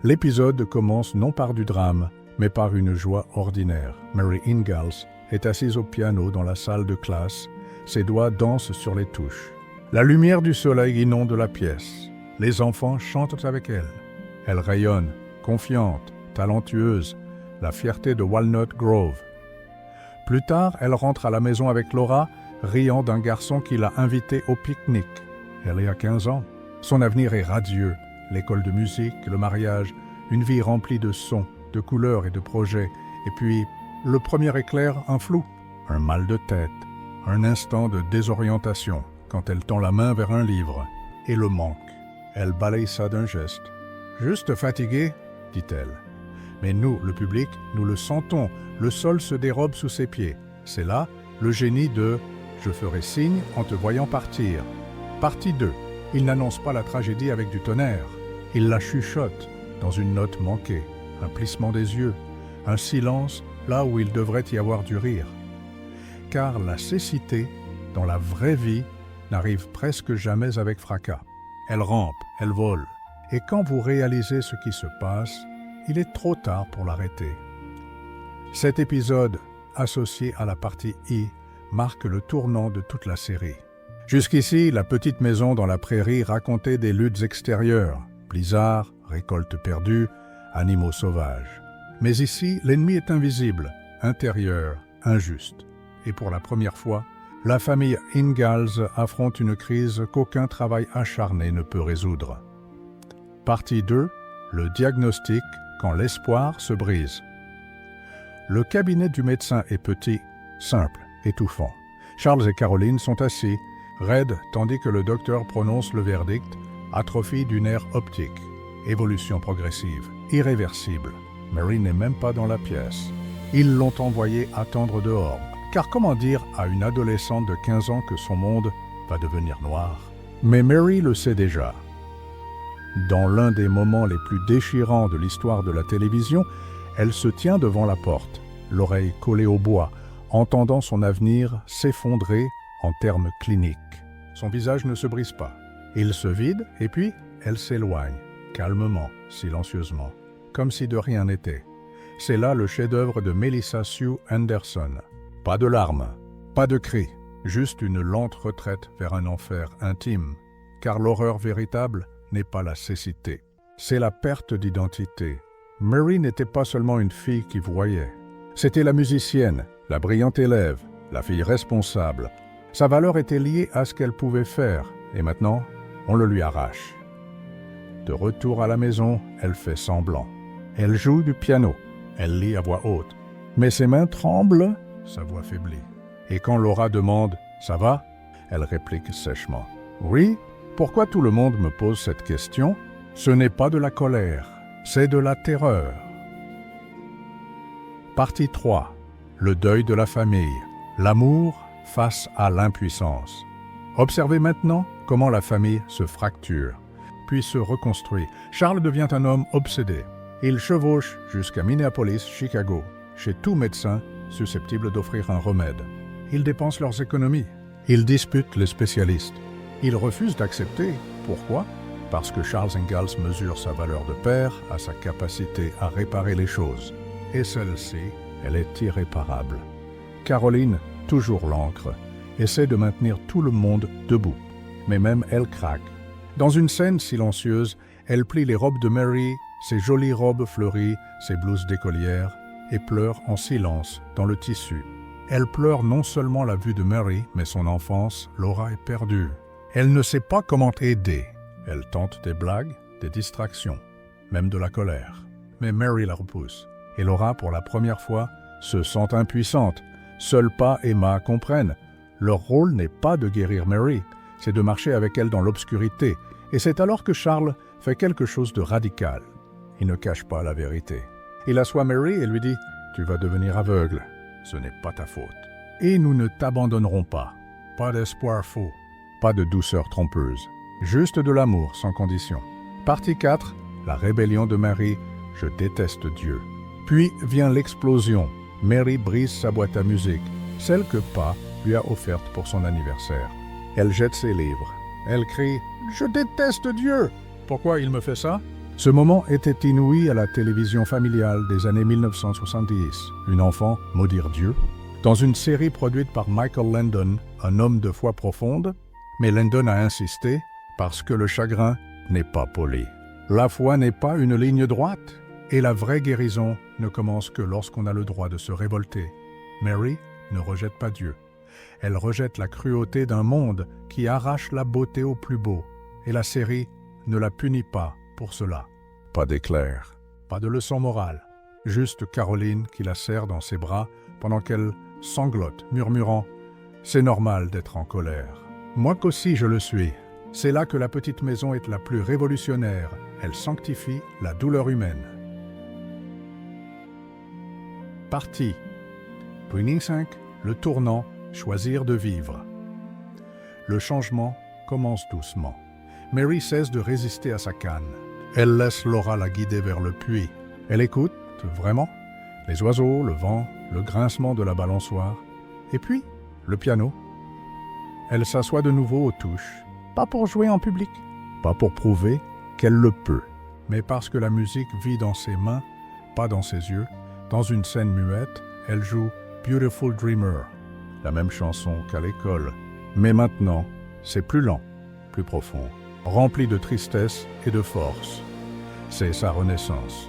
L'épisode commence non par du drame, mais par une joie ordinaire. Mary Ingalls est assise au piano dans la salle de classe, ses doigts dansent sur les touches. La lumière du soleil inonde la pièce. Les enfants chantent avec elle. Elle rayonne, confiante, talentueuse, la fierté de Walnut Grove. Plus tard, elle rentre à la maison avec Laura, riant d'un garçon qui l'a invitée au pique-nique. Elle est à 15 ans. Son avenir est radieux. L'école de musique, le mariage, une vie remplie de sons, de couleurs et de projets. Et puis, le premier éclair, un flou, un mal de tête, un instant de désorientation quand elle tend la main vers un livre. Et le manque. Elle balaye ça d'un geste. « Juste fatiguée », dit-elle. Mais nous, le public, nous le sentons. Le sol se dérobe sous ses pieds. C'est là le génie de « Je ferai signe en te voyant partir ». Partie 2. Il n'annonce pas la tragédie avec du tonnerre. Il la chuchote dans une note manquée, un plissement des yeux, un silence là où il devrait y avoir du rire. Car la cécité, dans la vraie vie, n'arrive presque jamais avec fracas. Elle rampe, elle vole. Et quand vous réalisez ce qui se passe, il est trop tard pour l'arrêter. Cet épisode, associé à la partie I, marque le tournant de toute la série. Jusqu'ici, la petite maison dans la prairie racontait des luttes extérieures, blizzard, récoltes perdues, animaux sauvages. Mais ici, l'ennemi est invisible, intérieur, injuste. Et pour la première fois, la famille Ingalls affronte une crise qu'aucun travail acharné ne peut résoudre. Partie 2, le diagnostic quand l'espoir se brise. Le cabinet du médecin est petit, simple, étouffant. Charles et Caroline sont assis, raides, tandis que le docteur prononce le verdict « atrophie du nerf optique, évolution progressive, irréversible ». Mary n'est même pas dans la pièce. Ils l'ont envoyée attendre dehors. Car comment dire à une adolescente de 15 ans que son monde va devenir noir? Mais Mary le sait déjà. Dans l'un des moments les plus déchirants de l'histoire de la télévision, elle se tient devant la porte, l'oreille collée au bois, entendant son avenir s'effondrer en termes cliniques. Son visage ne se brise pas. Il se vide et puis elle s'éloigne, calmement, silencieusement, comme si de rien n'était. C'est là le chef-d'œuvre de Melissa Sue Anderson. Pas de larmes, pas de cris, juste une lente retraite vers un enfer intime, car l'horreur véritable n'est pas la cécité, c'est la perte d'identité. Mary n'était pas seulement une fille qui voyait, c'était la musicienne, la brillante élève, la fille responsable. Sa valeur était liée à ce qu'elle pouvait faire, et maintenant, on le lui arrache. De retour à la maison, elle fait semblant. Elle joue du piano, elle lit à voix haute, mais ses mains tremblent. Sa voix faiblit. Et quand Laura demande « Ça va ?», elle réplique sèchement « Oui, pourquoi tout le monde me pose cette question ? Ce n'est pas de la colère, c'est de la terreur. » Partie 3. Le deuil de la famille. L'amour face à l'impuissance. Observez maintenant comment la famille se fracture, puis se reconstruit. Charles devient un homme obsédé. Il chevauche jusqu'à Minneapolis, Chicago, chez tout médecin susceptibles d'offrir un remède. Ils dépensent leurs économies. Ils disputent les spécialistes. Ils refusent d'accepter. Pourquoi? Parce que Charles Ingalls mesure sa valeur de père à sa capacité à réparer les choses. Et celle-ci, elle est irréparable. Caroline, toujours l'encre, essaie de maintenir tout le monde debout. Mais même elle craque. Dans une scène silencieuse, elle plie les robes de Mary, ses jolies robes fleuries, ses blouses d'écolière, et pleure en silence dans le tissu. Elle pleure non seulement la vue de Mary, mais son enfance. Laura est perdue. Elle ne sait pas comment aider. Elle tente des blagues, des distractions, même de la colère. Mais Mary la repousse. Et Laura, pour la première fois, se sent impuissante. Seuls Pa et Ma comprennent. Leur rôle n'est pas de guérir Mary, c'est de marcher avec elle dans l'obscurité. Et c'est alors que Charles fait quelque chose de radical. Il ne cache pas la vérité. Il assoit Mary et lui dit « Tu vas devenir aveugle. Ce n'est pas ta faute. Et nous ne t'abandonnerons pas. Pas d'espoir faux. Pas de douceur trompeuse. Juste de l'amour sans condition. » Partie 4. La rébellion de Mary. Je déteste Dieu. Puis vient l'explosion. Mary brise sa boîte à musique, celle que Pa lui a offerte pour son anniversaire. Elle jette ses livres. Elle crie « Je déteste Dieu !» Pourquoi il me fait ça? Ce moment était inouï à la télévision familiale des années 1970. Une enfant maudire Dieu. Dans une série produite par Michael Landon, un homme de foi profonde, mais Landon a insisté parce que le chagrin n'est pas poli. La foi n'est pas une ligne droite, et la vraie guérison ne commence que lorsqu'on a le droit de se révolter. Mary ne rejette pas Dieu. Elle rejette la cruauté d'un monde qui arrache la beauté au plus beau, et la série ne la punit pas pour cela. Pas d'éclair, pas de leçon morale, juste Caroline qui la serre dans ses bras pendant qu'elle sanglote, murmurant « C'est normal d'être en colère. Moi qu'aussi je le suis. C'est là que la petite maison est la plus révolutionnaire. Elle sanctifie la douleur humaine. » Partie. Twinning 5, le tournant, choisir de vivre. Le changement commence doucement. Mary cesse de résister à sa canne. Elle laisse Laura la guider vers le puits. Elle écoute, vraiment, les oiseaux, le vent, le grincement de la balançoire. Et puis, le piano. Elle s'assoit de nouveau aux touches, pas pour jouer en public, pas pour prouver qu'elle le peut, mais parce que la musique vit dans ses mains, pas dans ses yeux. Dans une scène muette, elle joue « Beautiful Dreamer », la même chanson qu'à l'école. Mais maintenant, c'est plus lent, plus profond, rempli de tristesse et de force. C'est sa renaissance,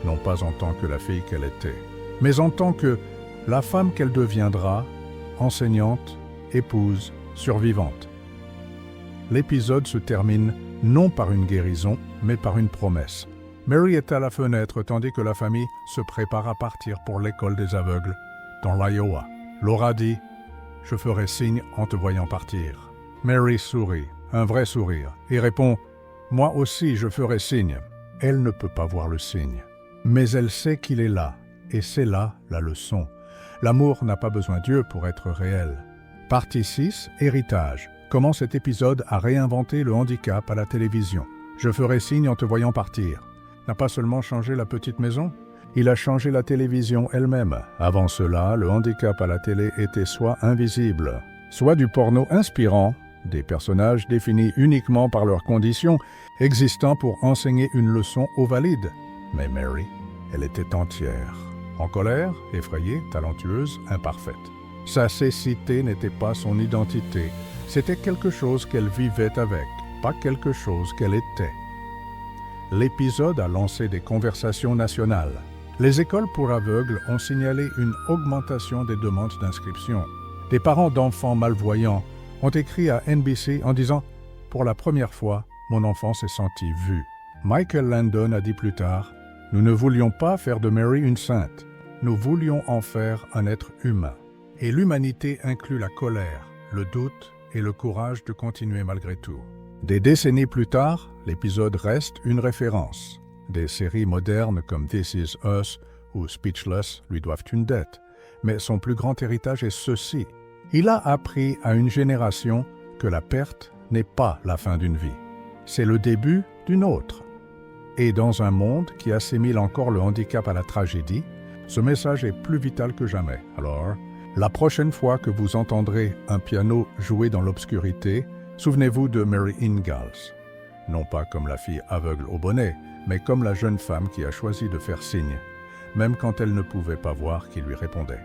non pas en tant que la fille qu'elle était, mais en tant que la femme qu'elle deviendra, enseignante, épouse, survivante. L'épisode se termine non par une guérison, mais par une promesse. Mary est à la fenêtre tandis que la famille se prépare à partir pour l'école des aveugles, dans l'Iowa. Laura dit « Je ferai signe en te voyant partir ». Mary sourit, un vrai sourire, et répond « Moi aussi je ferai signe ». Elle ne peut pas voir le signe, mais elle sait qu'il est là, et c'est là la leçon. L'amour n'a pas besoin de Dieu pour être réel. Partie 6, héritage. Comment cet épisode a réinventé le handicap à la télévision. Je ferai signe en te voyant partir. N'a pas seulement changé la petite maison, il a changé la télévision elle-même. Avant cela, le handicap à la télé était soit invisible, soit du porno inspirant, des personnages définis uniquement par leurs conditions, existant pour enseigner une leçon aux valides. Mais Mary, elle était entière, en colère, effrayée, talentueuse, imparfaite. Sa cécité n'était pas son identité, c'était quelque chose qu'elle vivait avec, pas quelque chose qu'elle était. L'épisode a lancé des conversations nationales. Les écoles pour aveugles ont signalé une augmentation des demandes d'inscription. Des parents d'enfants malvoyants ont écrit à NBC en disant « Pour la première fois, mon enfant s'est senti vu ». Michael Landon a dit plus tard « Nous ne voulions pas faire de Mary une sainte. Nous voulions en faire un être humain. » Et l'humanité inclut la colère, le doute et le courage de continuer malgré tout. Des décennies plus tard, l'épisode reste une référence. Des séries modernes comme This Is Us ou Speechless lui doivent une dette. Mais son plus grand héritage est ceci. Il a appris à une génération que la perte n'est pas la fin d'une vie. C'est le début d'une autre. Et dans un monde qui assimile encore le handicap à la tragédie, ce message est plus vital que jamais. Alors, la prochaine fois que vous entendrez un piano jouer dans l'obscurité, souvenez-vous de Mary Ingalls. Non pas comme la fille aveugle au bonnet, mais comme la jeune femme qui a choisi de faire signe, même quand elle ne pouvait pas voir qui lui répondait.